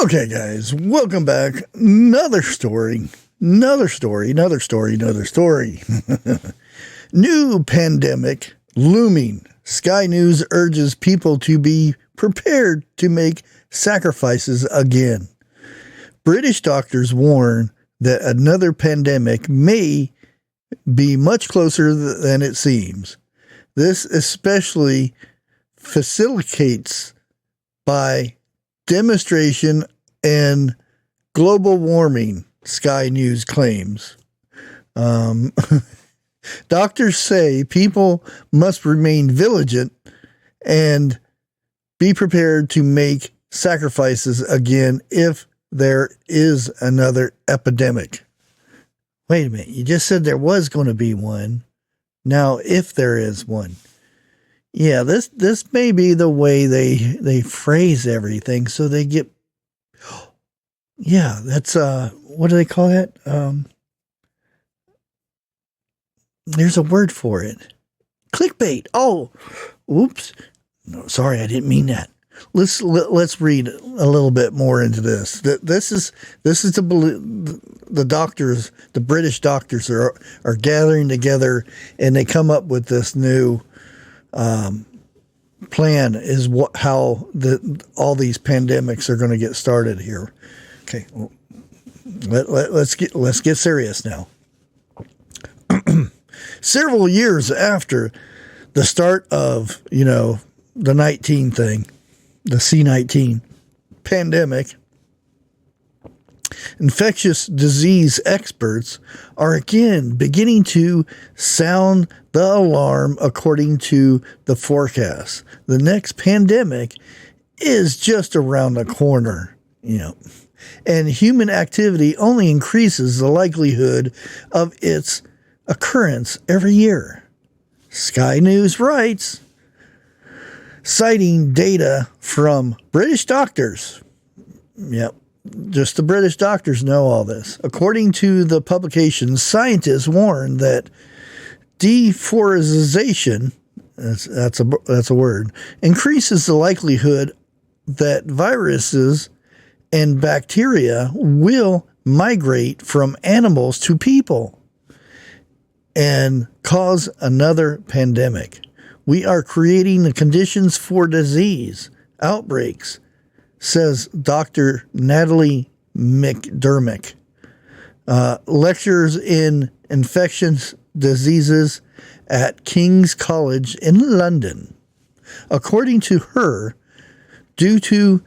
Okay, guys, welcome back. Another story. Another story. New pandemic looming. Sky News urges people to be prepared to make sacrifices again. British doctors warn that another pandemic may be much closer than it seems. This especially facilitates by demonstration and global warming, Sky News claims. Doctors say people must remain vigilant and be prepared to make sacrifices again if there is another epidemic. Wait a minute, you just said there was going to be one. Now, if there is one. Yeah, this may be the way they phrase everything, so they get. Yeah, that's what do they call that? There's a word for it. Clickbait. Oh, oops. No, sorry, I didn't mean that. Let's read a little bit more into this. This is the doctors, the British doctors are gathering together, and they come up with this new plan is how all these pandemics are going to get started here. Okay, let's get serious now. Several years after the start of the 19 thing, the C-19 pandemic, infectious disease experts are again beginning to sound the alarm according to the forecast. The next pandemic is just around the corner, and human activity only increases the likelihood of its occurrence every year. Sky News writes, citing data from British doctors. Yep. Just the British doctors know all this. According to the publication, scientists warn that deforestation, that's a word, increases the likelihood that viruses and bacteria will migrate from animals to people and cause another pandemic. We are creating the conditions for disease outbreaks, says Dr. Natalie McDermott, lectures in infectious diseases at King's College in London. According to her, due to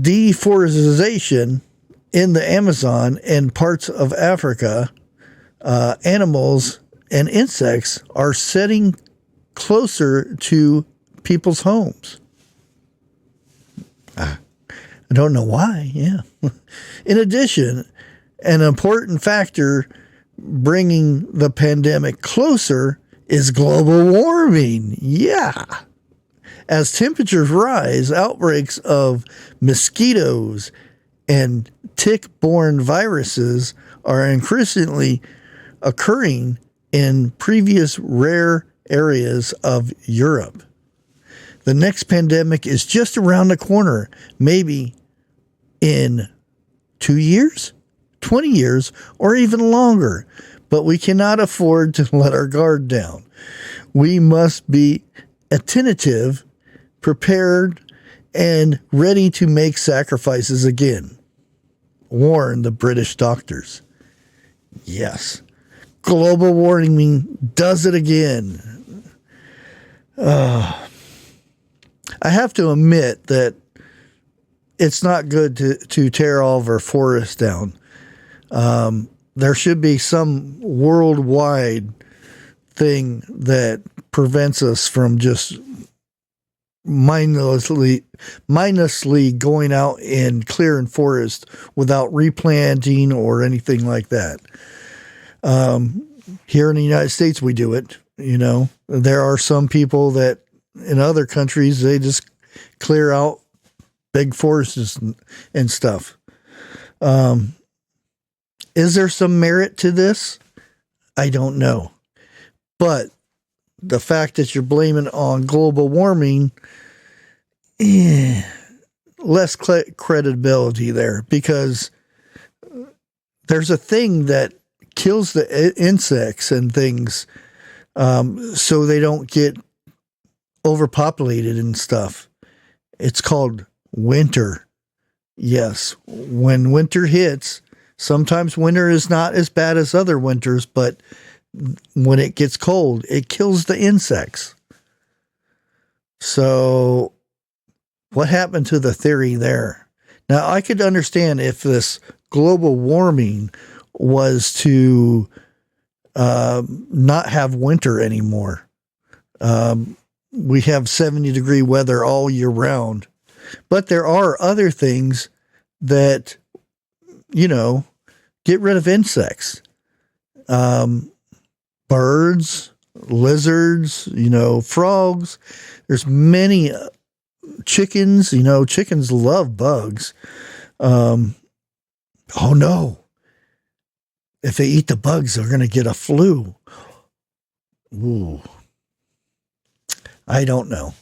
deforestation in the Amazon and parts of Africa, animals and insects are setting closer to people's homes. I don't know why. Yeah. In addition, an important factor bringing the pandemic closer is global warming. Yeah. As temperatures rise, outbreaks of mosquitoes and tick-borne viruses are increasingly occurring in previous rare areas of Europe. The next pandemic is just around the corner, maybe in 2 years, 20 years, or even longer. But we cannot afford to let our guard down. We must be attentive, prepared, and ready to make sacrifices again, warn the British doctors. Yes, global warming does it again. I have to admit that it's not good to tear all of our forests down. There should be some worldwide thing that prevents us from just mindlessly going out and clearing forest without replanting or anything like that. Here in the United States, we do it. There are some people that in other countries, they just clear out big forests and stuff. Is there some merit to this? I don't know. But the fact that you're blaming on global warming, less credibility there, because there's a thing that kills the insects and things, so they don't get overpopulated and stuff. It's called winter. Yes, when winter hits, sometimes winter is not as bad as other winters, but when it gets cold, it kills the insects. So what happened to the theory there? Now, I could understand if this global warming was to not have winter anymore. We have 70-degree weather all year round. But there are other things that, get rid of insects. Birds, lizards, frogs. There's many chickens. Chickens love bugs. Oh no. If they eat the bugs, they're going to get a flu. Ooh. I don't know.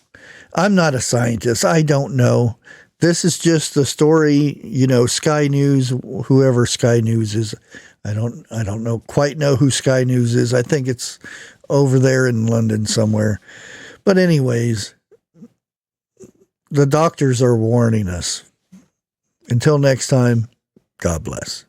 I'm not a scientist. I don't know. This is just the story, Sky News, whoever Sky News is. I don't quite know who Sky News is. I think it's over there in London somewhere. But anyways, the doctors are warning us. Until next time, God bless.